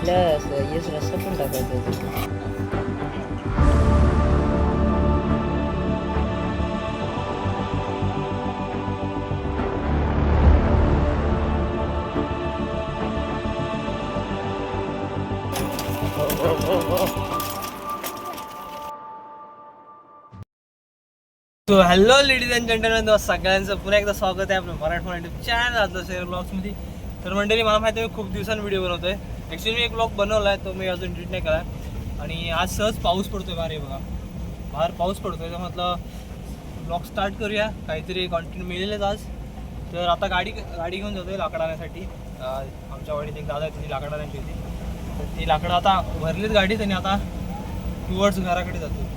आपल्या येस रस्ता पण टाकायचा होता. So hello ladies and gentleman, सगळ्यांचं पुन्हा एकदा स्वागत आहे आपलं मराठवाडा युट्यूब चॅनल आजला शेअर ब्लॉग्समध्ये. तर मंडळी, मला माहिती आहे खूप दिवसांनी व्हिडिओ बनवतोय. ॲक्च्युली मी एक ब्लॉग बनवला आहे, तो मी अजून एडिट नाही केला. आणि आज सहज पाऊस पडतोय बाहेर, बघा बाहेर पाऊस पडतोय. तर म्हटलं ब्लॉग स्टार्ट करूया, काहीतरी कंटिन्यू मिळेलच आज. तर आता गाडी घेऊन जातोय लाकड आणण्यासाठी. आमच्या वाडीत एक दादा आहे, तिची लाकडं आणायची होती. तर ती लाकडं आता भरलीच गाडीत आणि आता टुवर्ड्स घराकडे जातो.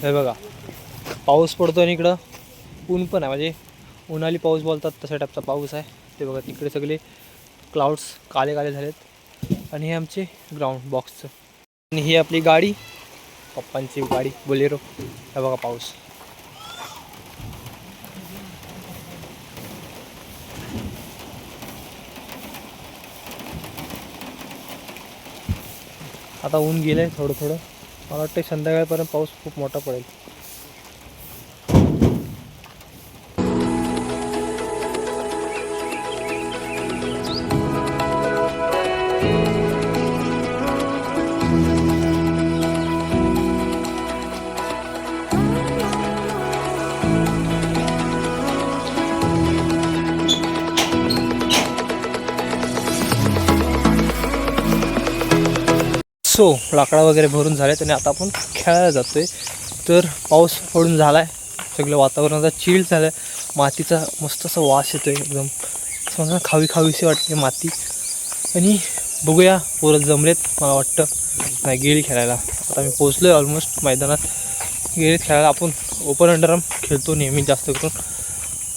हे बघा पाऊस पडतो आणि इकडं ऊन पण आहे, म्हणजे उन्हाळी पाऊस बोलतात तशा टाईपचा पाऊस आहे. ते बघा तिकडे सगळे क्लाउड्स काले काले झालेत. आणि हे आमचे ग्राउंड बॉक्सचं, आणि ही आपली गाडी, पप्पांची गाडी बोलेरो. हे बघा पाऊस. आता ऊन गेलं आहे थोडं थोडं. मला वाटतं संध्याकाळपर्यंत पाऊस खूप मोठा पडेल. सो लाकडा वगैरे भरून झालेत आणि आता आपण खेळायला जातोय. तर पाऊस पडून झाला आहे, सगळं वातावरण आता चिल्ड झालं आहे. मातीचा मस्त असा वास येतो आहे, एकदम समजा खावीशी वाटते माती. आणि बघूया पोरं जमलेत मला वाटतं, नाही गेली खेळायला. आता मी पोचलो आहे ऑलमोस्ट मैदानात. गेलीत खेळायला. आपण ओपन अंडरआर्म खेळतो नेहमी, जास्त करून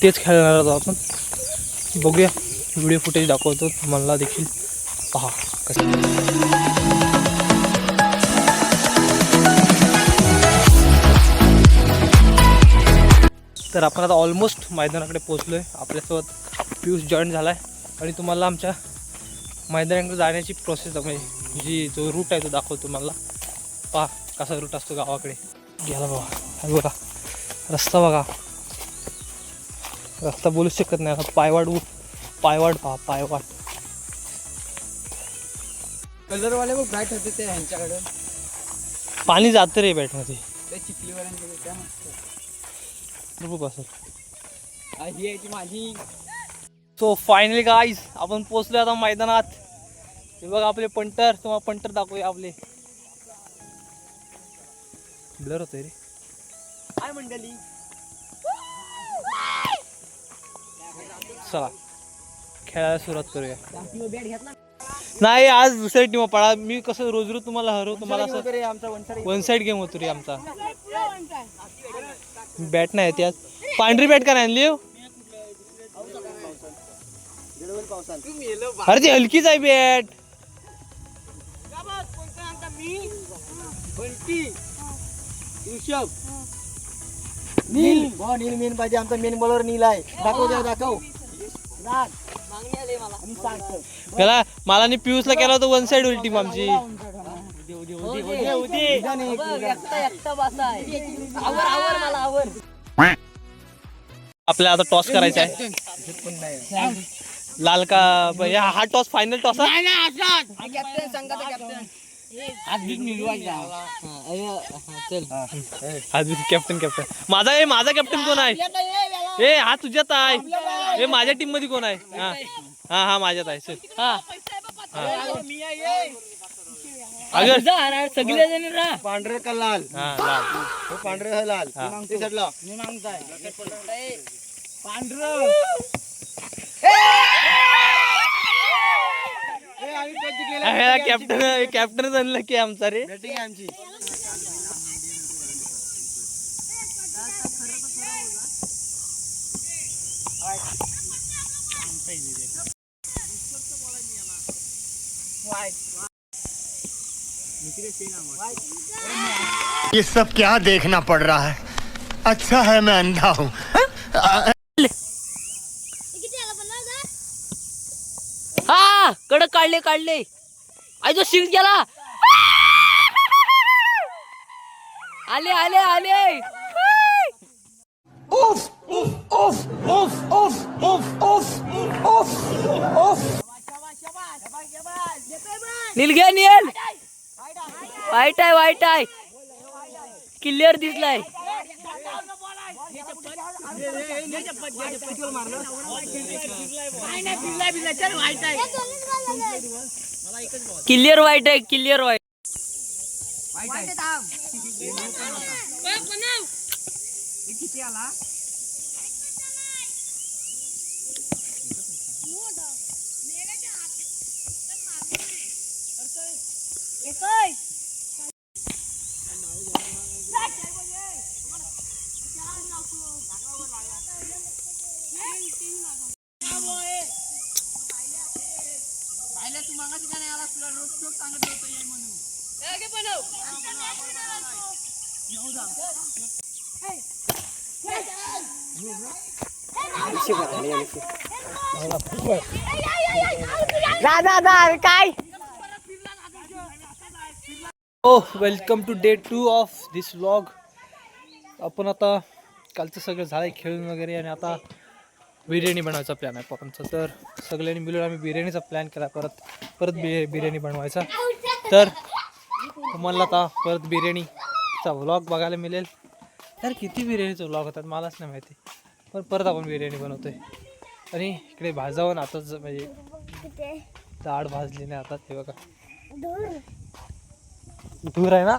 तेच खेळणार आहोत आपण. बघूया, व्हिडिओ फुटेज दाखवतो मला देखील, पहा कसं. तर आपण आता ऑलमोस्ट मैदानाकडे पोचलो आहे. आपल्यासोबत पियुष जॉईन झाला आहे आणि तुम्हाला आमच्या मैदानाकडे जाण्याची प्रोसेस, म्हणजे जी जो रूट आहे तो दाखवतो तुम्हाला. पहा कसा रूट असतो गावाकडे गेला बघा. हे बघा रस्ता, बघा रस्ता बोलूच शकत नाही आता. पायवाट पहा, पायवाट. कलरवाले बघ बॅट होते ते ह्यांच्याकडे. पाणी जातं रे बॅटमध्ये, ते चिखलीवाल्यांकडे त्या मस्त. ही आहे ती माझी. सो फायनली गाईज आपण पोचलो आता मैदानात. हे बघा आपले पंटर, तुम्हाला पंटर दाखवूया आपले. ब्लर होतोय रे. काय मंडळी, चला खेळायला सुरुवात करूया. नाही आज दुसऱ्या टीम पळा. मी कसं रोज तुम्हाला हरवतो, तुम्हाला असं वन साईड गेम होतो रे आमचा. बॅट नाही त्यात, पांढरी बॅट का आणली? अरे ती हलकीच आहे बॅट. नील मेन पाहिजे, आमचा मेन बॉलर नील आहे. दाखव. त्याला मला आणि पियुषला केला होता वन साइड होईल टीम आमची. आपल्याला आता टॉस करायचा आहे. लाल का हा टॉस फायनल टॉस आहे. कॅप्टन माझा कॅप्टन कोण आहे? ए हा तुझ्यात आहे. हे माझ्या टीम मध्ये कोण आहे? हा माझ्यात आहे. चल अगर सगळे जण राहा. पांढरं का लाल? हा लाल. हो, पांढरं हा लाल. ते सडला. आम्ही पण जिंकलेलो. कॅप्टन आणलं की आमचा रे. बॅटिंग आहे आमची. ये सब क्या देखना पड़ रहा है? अच्छा है मैं अंधा हूँ. हा कडक काढले आई तो शिंग गेला. आले नील घे नील. वाईट आहे क्लिअर दिसलाय. क्लिअर वाईट आहे. काय welcome to day 2 of this vlog. आपण आता कालचं सगळं झालं खेळून वगैरे आणि आता बिर्याणी बनवायचा प्लॅन आहे पप्पांचा. तर सगळ्यांनी मिळून आम्ही बिर्याणीचा प्लॅन केला. परत बिर्याणी बनवायचा. तर तुम्हाला आता परत बिर्याणीचा व्लॉग बघायला मिळेल. तर किती बिर्याणीचा व्लॉग होतात मलाच नाही माहिती. पण परत आपण बिर्याणी बनवतोय. आणि इकडे भाजावून आताच म्हणजे डाळ भाजली नाही आता. हे बघा दूर आहे ना.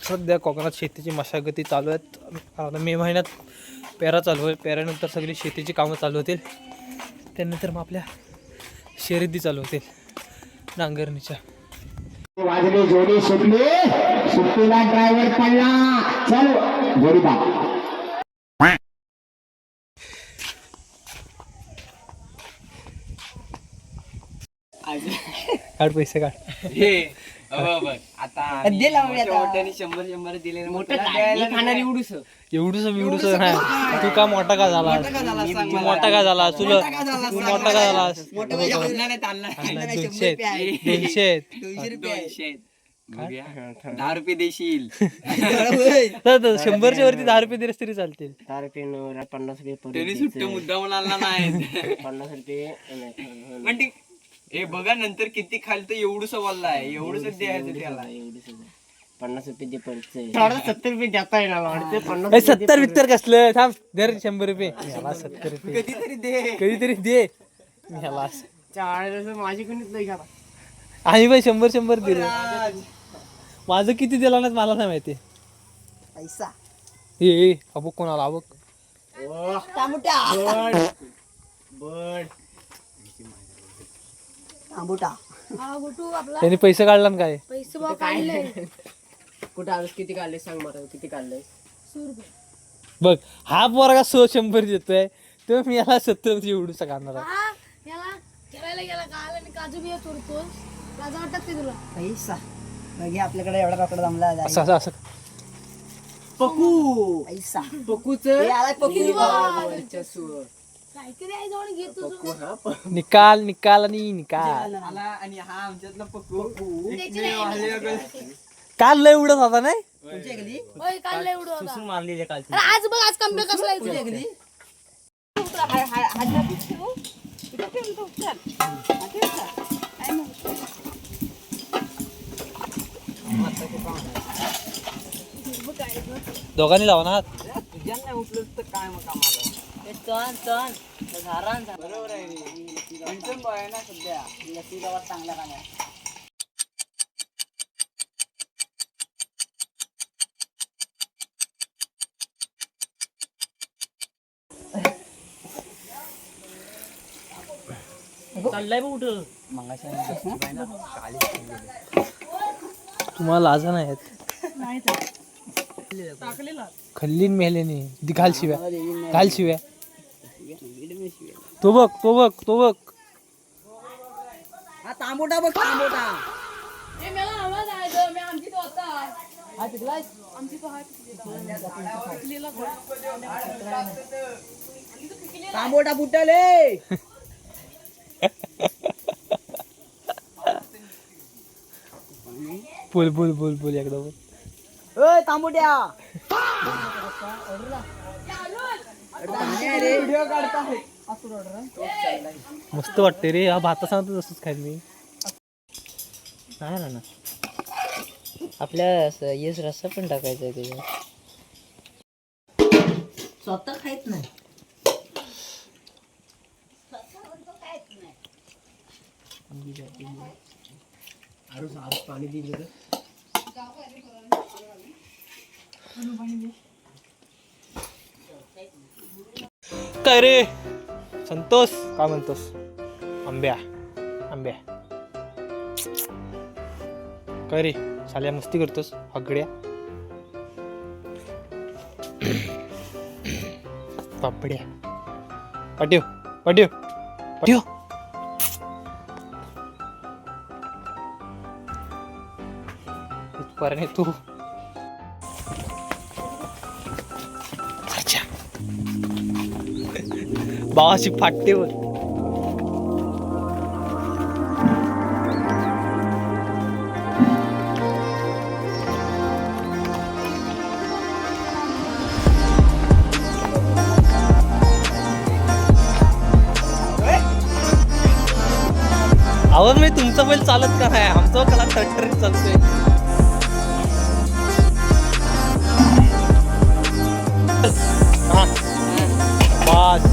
सध्या कोकणात शेतीची मशागती चालू आहेत. आता मे महिन्यात पेरा चालू आहे. पेऱ्यानंतर सगळी शेतीची कामं चालू होतील. त्यानंतर मग आपल्या शर्यती चालू होतील नांगरणीच्या. वाजली जोडी सुटलीला ड्रायव्हर पडला. चल जोडी बा. काढ पैसे काढ. आता 100 दिले. मोठं खाणार एवढूस नाही. तू का मोठा का झाला? तू मोठा का झाला? तू मोठा का झालास? 200 10 रुपये देशील. 100च्या वरती 10 रुपये दिलेस तरी चालतील. 50 रुपये तरी सुट्ट मुद्दा म्हणाला नाही. 50 रुपये पण हे बघा नंतर किती खाली तर एवढूस वाढलाय. एवढंच द्यायचं त्याला. 50 रुपये दे परत. 70 रुपये देता येणार वाटते. 50 70 वित्तर कसलं? थांब दर 100 रुपये. 70 रुपये कधीतरी दे. माझी कोणीच नाही घाला. आम्ही पण 100 दिले. माझं किती दिला नाही मला नाही माहिती. पैसा हे अबुक कोणाला अबुक त्यांनी पैसे काढला ना काय? कुठे आलोस? किती काढले सांग मला. किती काढले? बघ हा पोरगा 100 देतोय. तो मी याला 70 एवढूसा काढणार आहे. पैसा बघे आपल्याकडे एवढा रोकडा जमला. असं पकू पैसा पकूच निकाल आणि निकाल. आणि हा आमच्यातला पक्कू. काल लय उडत होता नाही. आज बघ आज कमबॅक कसला येतो. दोघांनी लावा ना हात. तुझ्या नाही उठलं तर काय मग कामाला. बरोबर आहे रे. पंचम बॉय आहे ना सध्या. लसी गावात चांगला गाणं आहे. तुम्हाला लाजा नाही आहेत. खल्लीन मेलेनी दी घाल शिव्या, घाल शिव्या. तो बघ तो बघ तो बघ. हा तांबोटा बघ तांबोटा. हा तिकलाय. तांबोटा फुटले. बोल बोल बोल बोल एकदा बोल. ओय तांबोट्या. व्हिडिओ काढताय. मस्त वाटते रे हा भाता सांगतो तसंच खाईल मी. नाही ना आपल्या येस रस्सा पण टाकायचा आहे त्याच्यात. स्वतः खायत नाही. पाणी दिलं. काय रे संतोष काय म्हणतोस. आंब्या आंब्या काय रे साल्या मस्ती करतोस हगड्या. पापड्या पाट्यो पाट्यो पाट्यो. इथपर्यंत तू बावाशी फाटेवर. आवाज मी तुमचा बैल चालत का नाही आमचा कला टटरीत चालतोय. बस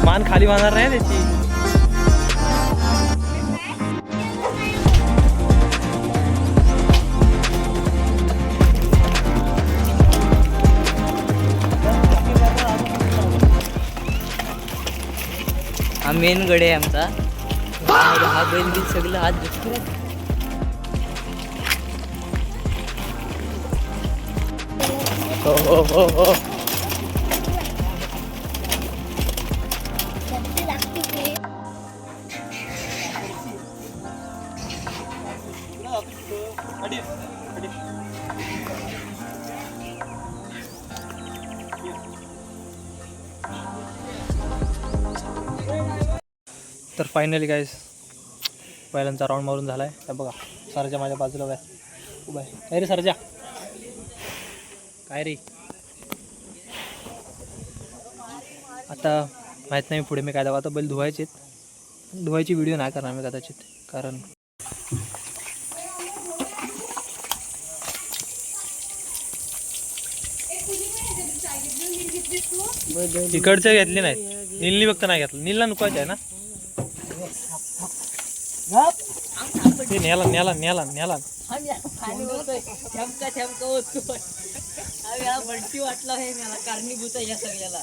मान खाली वाहणार नाही त्याची. हा मेन गडे आहे आमचा. हा बैल बी सगळं हात दुखतो. हो हो हो हो. तर फायनली गाईस पहिल्यांचा राऊंड मारून झाला आहे. त्या बघा सरजा माझ्या बाजूला उभा आहे. काय रे सरजा काय रे. आता माहीत नाही पुढे मी काय दाखवा. आता बैल धुवायची व्हिडिओ नाही करणार मी कदाचित. कारण इकडचे घेतले नाहीत. नीलनी फक्त नाही घेतलं. नीलला नुकवायचं आहे ना. ते न्याला न्याला न्याला न्याला. बंटी वाटला हे मला कारणीभूत आहे या सगळ्याला.